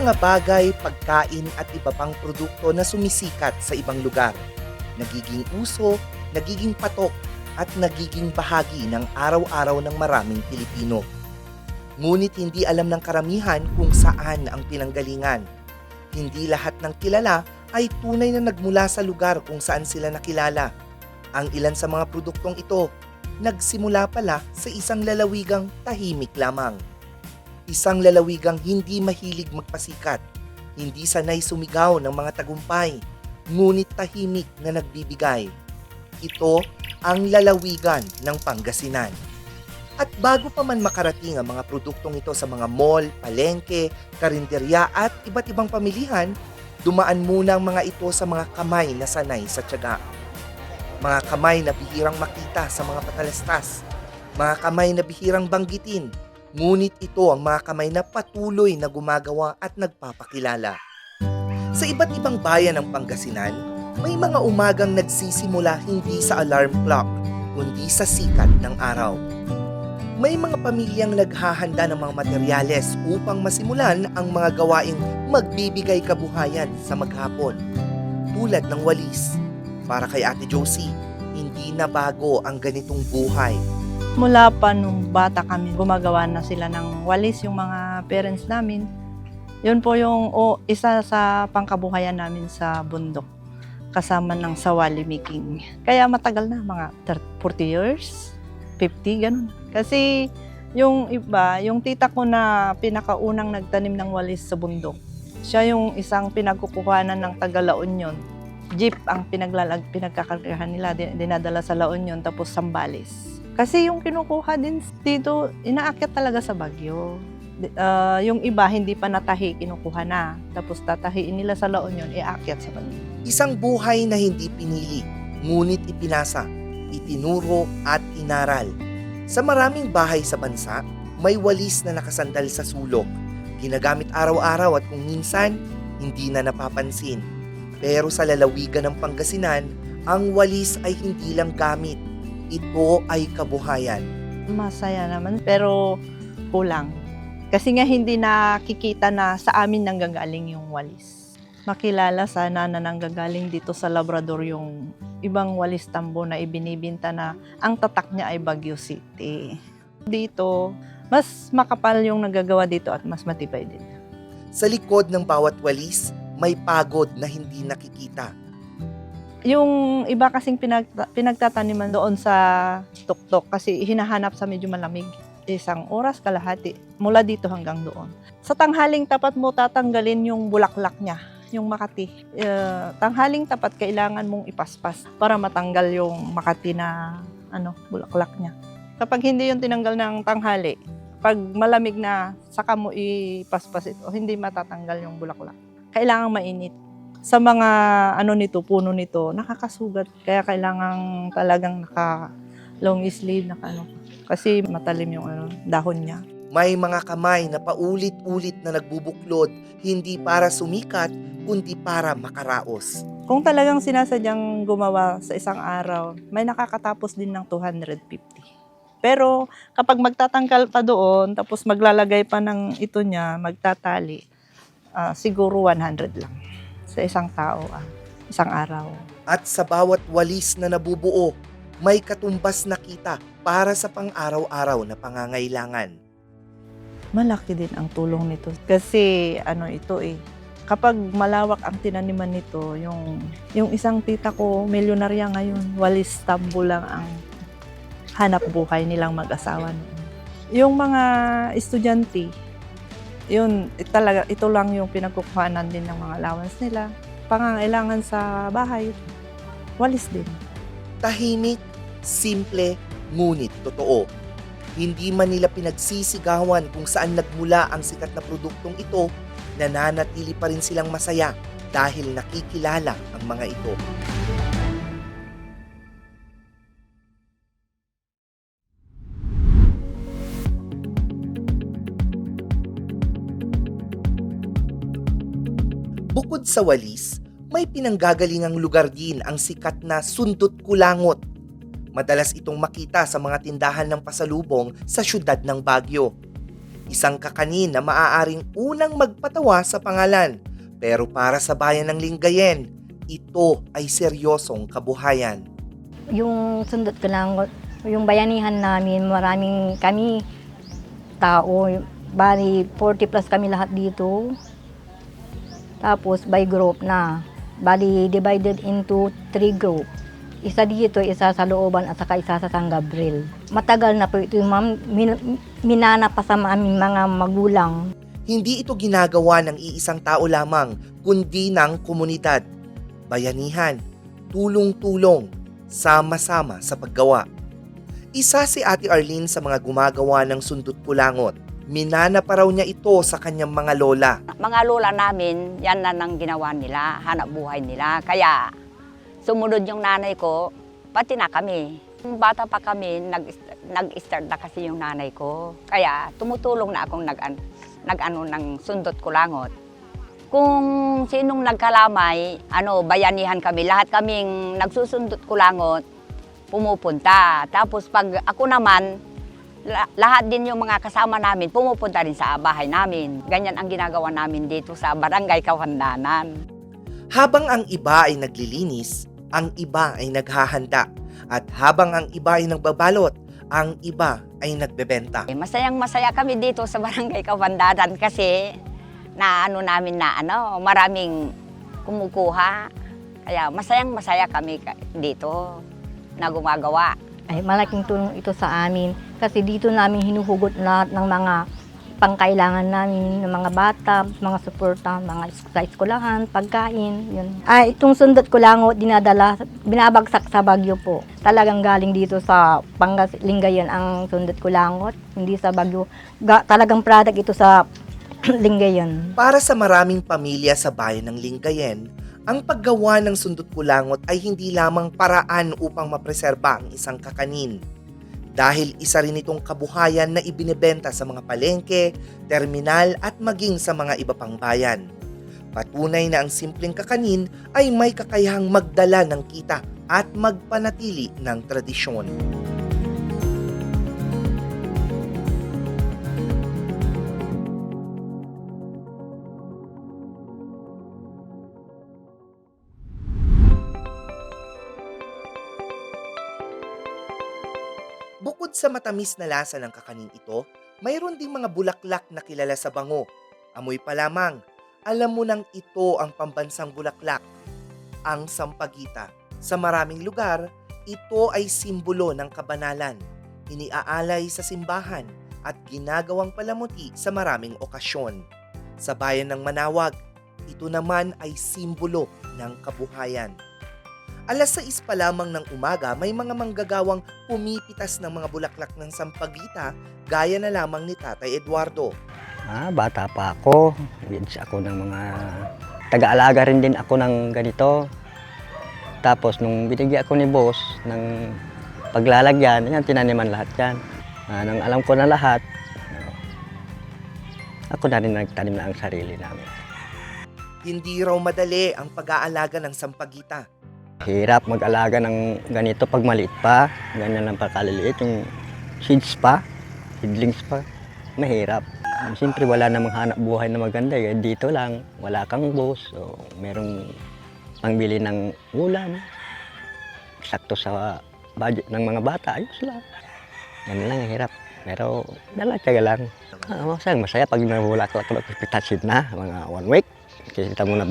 mga bagay, pagkain at iba pang produkto na sumisikat sa ibang lugar. Nagiging uso, nagiging patok at nagiging bahagi ng araw-araw ng maraming Pilipino. Ngunit hindi alam ng karamihan kung saan ang pinanggalingan. Hindi lahat ng kilala ay tunay na nagmula sa lugar kung saan sila nakilala. Ang ilan sa mga produktong ito, nagsimula pala sa isang lalawigang tahimik lamang. Isang lalawigang hindi mahilig magpasikat, hindi sanay sumigaw ng mga tagumpay, ngunit tahimik na nagbibigay. Ito ang lalawigan ng Pangasinan. At bago pa man makarating ang mga produktong ito sa mga mall, palengke, karinderya at iba't ibang pamilihan, dumaan muna ang mga ito sa mga kamay na sanay sa tiyaga. Mga kamay na bihirang makita sa mga patalastas, mga kamay na bihirang banggitin, ngunit ito ang mga kamay na patuloy na gumagawa at nagpapakilala. Sa iba't ibang bayan ng Pangasinan, may mga umagang nagsisimula hindi sa alarm clock, kundi sa sikat ng araw. May mga pamilyang naghahanda ng mga materyales upang masimulan ang mga gawaing magbibigay kabuhayan sa maghapon. Tulad ng walis. Para kay Ate Josie, hindi na bago ang ganitong buhay. Mula pa nung bata kami, gumagawa na sila ng walis yung mga parents namin. Yun po yung isa sa pangkabuhayan namin sa bundok, kasama ng sawali making. Kaya matagal na, mga 40 years, 50, ganun. Kasi yung iba, yung tita ko na pinakaunang nagtanim ng walis sa bundok, siya yung isang pinagkukuhanan ng taga La Union. Jeep ang pinagkakargahan nila, dinadala sa La Union, tapos Sambales. Kasi yung kinukuha din dito, inaakyat talaga sa Baguio. Yung iba, hindi pa natahi, kinukuha na. Tapos tatahiin nila sa La Union, iakyat sa Baguio. Isang buhay na hindi pinili, ngunit ipinasa, itinuro at inaral. Sa maraming bahay sa bansa, may walis na nakasandal sa sulok. Ginagamit araw-araw at kung minsan, hindi na napapansin. Pero sa lalawigan ng Pangasinan, ang walis ay hindi lang gamit. Ito ay kabuhayan. Masaya naman, pero kulang. Kasi nga hindi nakikita na sa amin nanggagaling yung walis. Makilala sana na nanggagaling dito sa Labrador yung ibang walis tambo na ibinibinta na ang tatak niya ay Baguio City. Dito, mas makapal yung nagagawa dito at mas matibay din. Sa likod ng bawat walis, may pagod na hindi nakikita. Yung iba kasing pinagtataniman doon sa tuktok kasi hinahanap sa medyo malamig. 1 oras kalahati mula dito hanggang doon. Sa tanghaling tapat mo tatanggalin yung bulaklak niya, yung makati. Tanghaling tapat kailangan mong ipaspas para matanggal yung makati na bulaklak niya. Kapag hindi yung tinanggal ng tanghali, pag malamig na saka mo ipaspas ito, hindi matatanggal yung bulaklak. Kailangang mainit. Sa mga puno nito, nakakasugat. Kaya kailangan talagang long sleeve, kasi matalim yung dahon niya. May mga kamay na paulit-ulit na nagbubuklod, hindi para sumikat, kundi para makaraos. Kung talagang sinasadyang gumawa sa isang araw, may nakakatapos din ng 250. Pero kapag magtatanggal pa doon, tapos maglalagay pa ng ito niya, magtatali, siguro 100 lang sa isang tao, isang araw. At sa bawat walis na nabubuo, may katumbas na kita para sa pang-araw-araw na pangangailangan. Malaki din ang tulong nito. Kasi kapag malawak ang tinaniman nito, yung isang tita ko, milyonarya ngayon, walis tambo lang ang hanap buhay nilang mag-asawa. Yung mga estudyante, ito lang yung pinagkukuhanan din ng mga allowance nila. Pangangailangan sa bahay, walis din. Tahimik, simple, ngunit totoo. Hindi man nila pinagsisigawan kung saan nagmula ang sikat na produktong ito, nananatili pa rin silang masaya dahil nakikilala ang mga ito. Bukod sa walis, may pinanggagalingang lugar din ang sikat na sundot kulangot. Madalas itong makita sa mga tindahan ng pasalubong sa syudad ng Baguio. Isang kakanin na maaaring unang magpatawa sa pangalan, pero para sa bayan ng Lingayen, ito ay seryosong kabuhayan. Yung sundot ko lang, yung bayanihan namin, maraming kami tao. Bali, 40 plus kami lahat dito. Tapos by group na. Bali, divided into 3 group. Isa dito, isa sa looban at saka isa sa San Gabriel. Matagal na po ito, ma'am. Minana pa sa aming mga magulang. Hindi ito ginagawa ng iisang tao lamang, kundi ng komunidad. Bayanihan, tulong-tulong, sama-sama sa paggawa. Isa si Ate Arlene sa mga gumagawa ng sundot kulangot. Minana pa raw niya ito sa kanyang mga lola. Mga lola namin, yan na nang ginawa nila, hanap buhay nila. Kaya sumunod yung nanay ko, pati na kami. Nung bata pa kami, nag-start na kasi yung nanay ko. Kaya tumutulong na akong nag-ano ng sundot kulangot. Kung sinong nagkalamay, bayanihan kami, lahat kaming nagsusundot kulangot, pumupunta. Tapos pag ako naman, lahat din yung mga kasama namin, pumupunta rin sa bahay namin. Ganyan ang ginagawa namin dito sa Barangay Kawandanan. Habang ang iba ay naglilinis, ang iba ay naghahanda. At habang ang iba ay nagbabalot, ang iba ay nagbebenta. Masayang-masaya kami dito sa Barangay Kawandanan kasi namin maraming kumukuha. Kaya masayang-masaya kami dito na gumagawa. Ay, malaking tulong ito sa amin kasi dito namin hinuhugot lahat ng mga pangkailangan namin ng mga bata, mga suporta, mga sa eskwelahan, pagkain, yun. Itong sundot kulangot binabagsak sa Baguio po. Talagang galing dito sa Lingayen ang sundot kulangot, hindi sa Baguio. Talagang product ito sa Lingayen. Para sa maraming pamilya sa bayan ng Lingayen, ang paggawa ng sundot kulangot ay hindi lamang paraan upang mapreserba ang isang kakanin. Dahil isa rin itong kabuhayan na ibinebenta sa mga palengke, terminal at maging sa mga iba pang bayan. Patunay na ang simpleng kakanin ay may kakayahang magdala ng kita at magpanatili ng tradisyon. Bukod sa matamis na lasa ng kakanin ito, mayroon ding mga bulaklak na kilala sa bango. Amoy pa lamang, alam mo nang ito ang pambansang bulaklak, ang sampagita. Sa maraming lugar, ito ay simbolo ng kabanalan, iniaalay sa simbahan at ginagawang palamuti sa maraming okasyon. Sa bayan ng Manawag, ito naman ay simbolo ng kabuhayan. 6:00 pa lamang ng umaga, may mga manggagawang pumipitas ng mga bulaklak ng sampagita gaya na lamang ni Tatay Eduardo. Bata pa ako. Leads ako ng mga taga-alaga rin din ako ng ganito. Tapos nung binigyan ako ni boss ng paglalagyan, yan, tinaniman lahat yan. Nang alam ko na lahat, ako na rin nagtanim na ang sarili namin. Hindi raw madali ang pag-aalaga ng sampagita. Hirap mag-alaga ng ganito pag maliit pa, ganyan lang pagkaliliit, yung seedlings pa, mahirap. Siyempre wala namang hanap buhay na maganda, dito lang, wala kang boss, so merong pangbili ng ulam, sakto sa budget ng mga bata, ayos lang. Yan lang, hirap. Pero dala-tsaga lang. Masaya pag nabulaklak na pitasin na, mga 1 week, kita mo na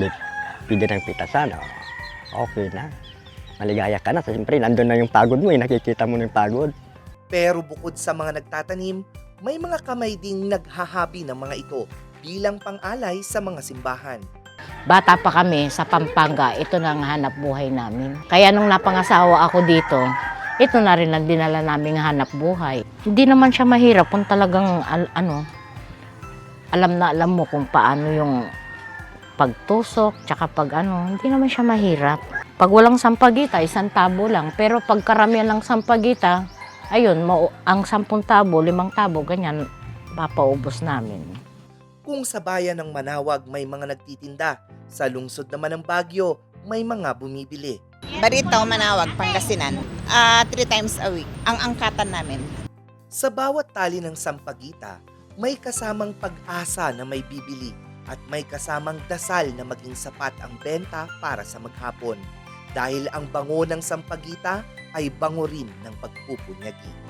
pwede ng pitasan, okay na. Maligaya ka na. Siyempre, nandun na yung pagod mo. Nakikita mo na yung pagod. Pero bukod sa mga nagtatanim, may mga kamay ding naghahabi ng mga ito bilang pang-alay sa mga simbahan. Bata pa kami sa Pampanga, ito na ang hanap buhay namin. Kaya nung napangasawa ako dito, ito na rin ang dinala naming hanap buhay. Hindi naman siya mahirap kung talagang alam na alam mo kung paano yung pagtusok, tsaka hindi naman siya mahirap. Pag walang sampagita, 1 tabo lang. Pero pag karamihan ng sampagita, ayun, ang 10 tabo, 5 tabo, ganyan, papaubos namin. Kung sa bayan ng Manawag may mga nagtitinda, sa lungsod naman ng Baguio, may mga bumibili. Barito, Manawag, Pangasinan. 3 times a week ang angkatan namin. Sa bawat tali ng sampagita, may kasamang pag-asa na may bibili at may kasamang dasal na maging sapat ang benta para sa maghapon. Dahil ang bango ng sampagita ay bango rin ng pagpupunyagi.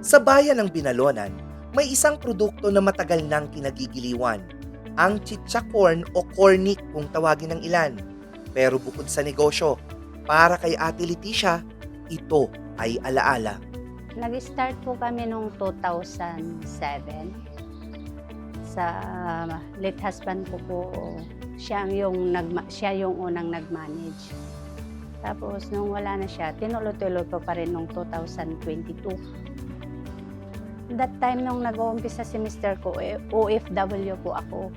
Sa bayan ng Binalonan, may isang produkto na matagal nang kinagigiliwan, ang chicha corn o cornic kung tawagin ng ilan. Pero bukod sa negosyo, para kay Ate Leticia, ito ay alaala. Nag-start po kami noong 2007. Sa late husband ko po, siya yung unang nag-manage. Tapos nung wala na siya, tinuloy-tuloy ko pa rin noong 2022. That time nung nag-uumpisa si Mr. ko, OFW po ako.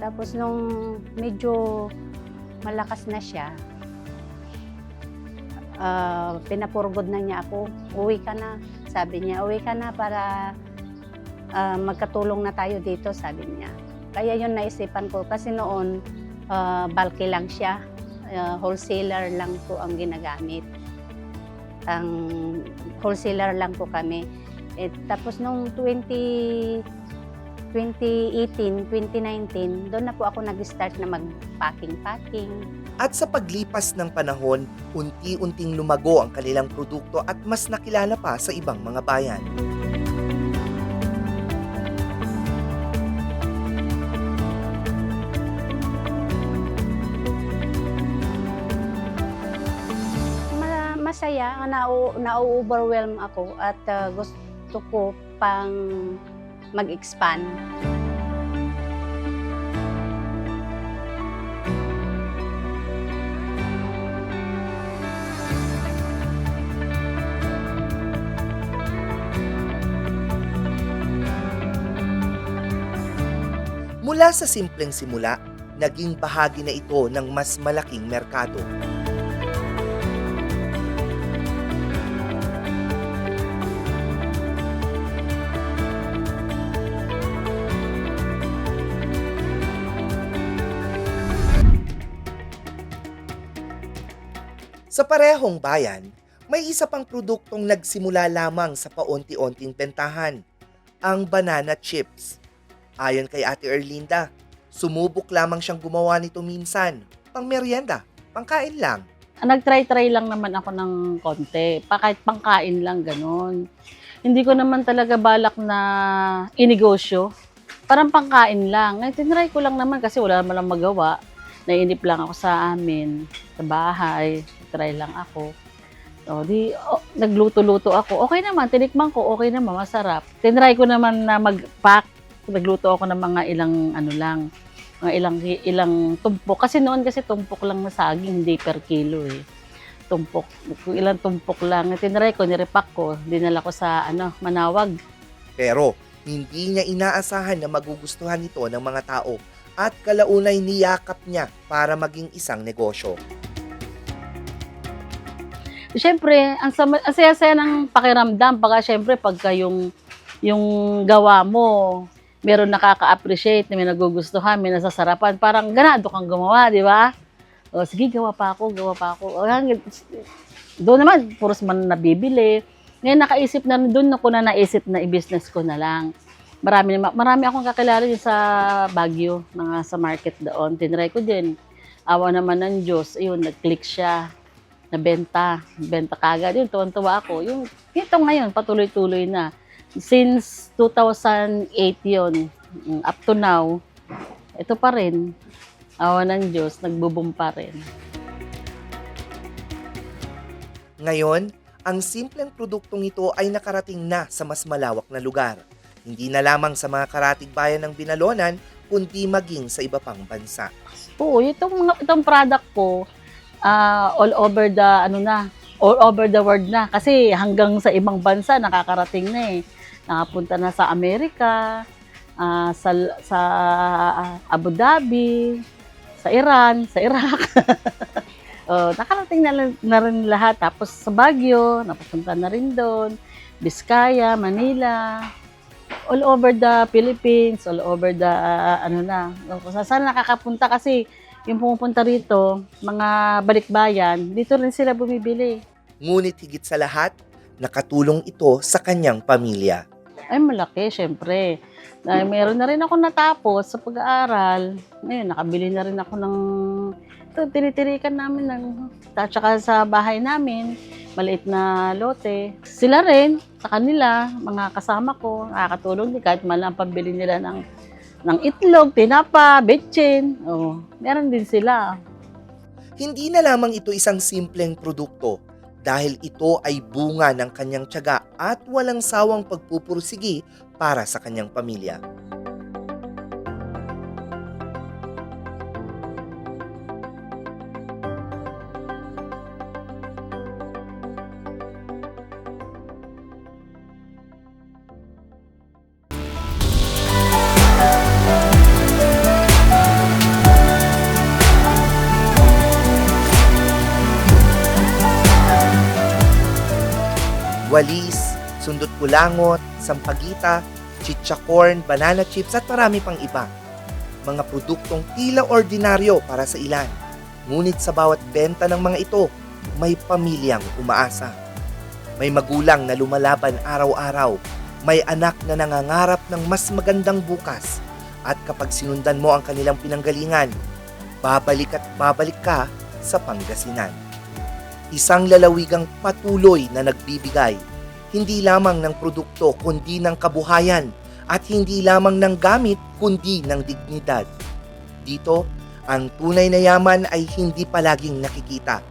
Tapos nung medyo malakas na siya, pinapurgod na niya ako, uwi ka na. Sabi niya, uwi ka na para magkatulong na tayo dito, sabi niya. Kaya yun naisipan ko kasi noon, bulky lang siya. Wholesaler lang po ang ginagamit. Ang wholesaler lang po kami. Tapos nung 2018, 2019, doon na po ako nag-start na mag-packing. At sa paglipas ng panahon, unti-unting lumago ang kanilang produkto at mas nakilala pa sa ibang mga bayan. Masaya, na-overwhelm ako at gusto ko pang mag-expand. Mula sa simpleng simula, naging bahagi na ito ng mas malaking merkado. Sa parehong bayan, may isa pang produktong nagsimula lamang sa paunti-unting bentahan, ang banana chips. Ayon kay Ate Erlinda, sumubok lamang siyang gumawa nito minsan, pang merienda, pangkain lang. Nag-try lang naman ako ng konti, kahit pangkain lang ganun. Hindi ko naman talaga balak na inegosyo, parang pangkain lang. Tinry ko lang naman kasi wala naman lang magawa. Nainip lang ako sa amin, sa bahay, try lang ako. Nagluto-luto ako. Okay naman, tinikman ko, okay naman, masarap. Tinry ko naman na mag-pack. Nagluto ako ng mga ilang tumpok. Kasi noon tumpok lang na saging, hindi per kilo eh. Tumpok. Kung ilang tumpok lang. Tinry ko, nirepack ko, dinala ko sa Manawag. Pero hindi niya inaasahan na magugustuhan ito ng mga tao at kalaunay niyakap niya para maging isang negosyo. Siyempre, ang saya-saya ng pakiramdam. Pagka yung gawa mo, meron nakaka-appreciate, na may nagugustuhan, may nasasarapan. Parang ganado kang gumawa, di ba? Sige, gawa pa ako. Doon naman, puros man nabibili. Ngayon nakaisip na doon ako na naisip na i-business ko na lang. Marami akong kakilala din sa Baguio, sa market doon. Tinry ko din. Awa naman ng Diyos, ayun, nag-click siya. Benta kagad. Yun, tuwan-tuwa ako. Ito ngayon, patuloy-tuloy na. Since 2008 yun, up to now, ito pa rin. Awa ng Diyos, nagbo-boom pa rin. Ngayon, ang simpleng produktong ito ay nakarating na sa mas malawak na lugar. Hindi na lamang sa mga karatig bayan ng Binalonan, kundi maging sa iba pang bansa. Oo, itong product ko, all over the world na. Kasi hanggang sa ibang bansa, nakakarating na eh. Nakapunta na sa Amerika, sa Abu Dhabi, sa Iran, sa Iraq. Nakarating na rin lahat. Tapos sa Baguio, napupunta na rin doon. Biskaya, Manila, all over the Philippines, all over the kung saan nakakapunta kasi yung pumupunta rito, mga balikbayan, dito rin sila bumibili. Ngunit higit sa lahat, nakatulong ito sa kanyang pamilya. Ay, malaki, syempre. Dahil meron na rin ako natapos sa pag-aaral. Ngayon, nakabili na rin ako ng tinitirikan namin at saka sa bahay namin, maliit na lote. Sila rin, sa kanila, mga kasama ko, nakakatulong din kahit malang pambili nila ng itlog, tinapa, betchin. Meron din sila. Hindi na lamang ito isang simpleng produkto dahil ito ay bunga ng kanyang tiyaga at walang sawang pagpupursigi para sa kanyang pamilya. Walis, sundot kulangot, sampagita, chicha corn, banana chips at marami pang iba. Mga produktong tila ordinaryo para sa ilan. Ngunit sa bawat benta ng mga ito, may pamilyang umaasa. May magulang na lumalaban araw-araw. May anak na nangangarap ng mas magandang bukas. At kapag sinundan mo ang kanilang pinanggalingan, babalik at babalik ka sa Pangasinan. Isang lalawigang patuloy na nagbibigay, hindi lamang ng produkto kundi ng kabuhayan at hindi lamang ng gamit kundi ng dignidad. Dito, ang tunay na yaman ay hindi palaging nakikita.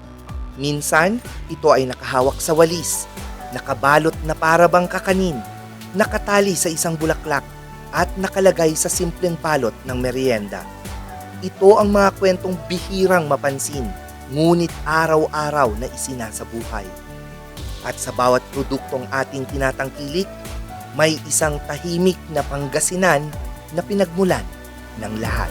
Minsan, ito ay nakahawak sa walis, nakabalot na parabang kakanin, nakatali sa isang bulaklak at nakalagay sa simpleng balot ng merienda. Ito ang mga kwentong bihirang mapansin, ngunit araw-araw na isinasabuhay. At sa bawat produktong ating tinatangkilik, may isang tahimik na Pangasinan na pinagmulan ng lahat.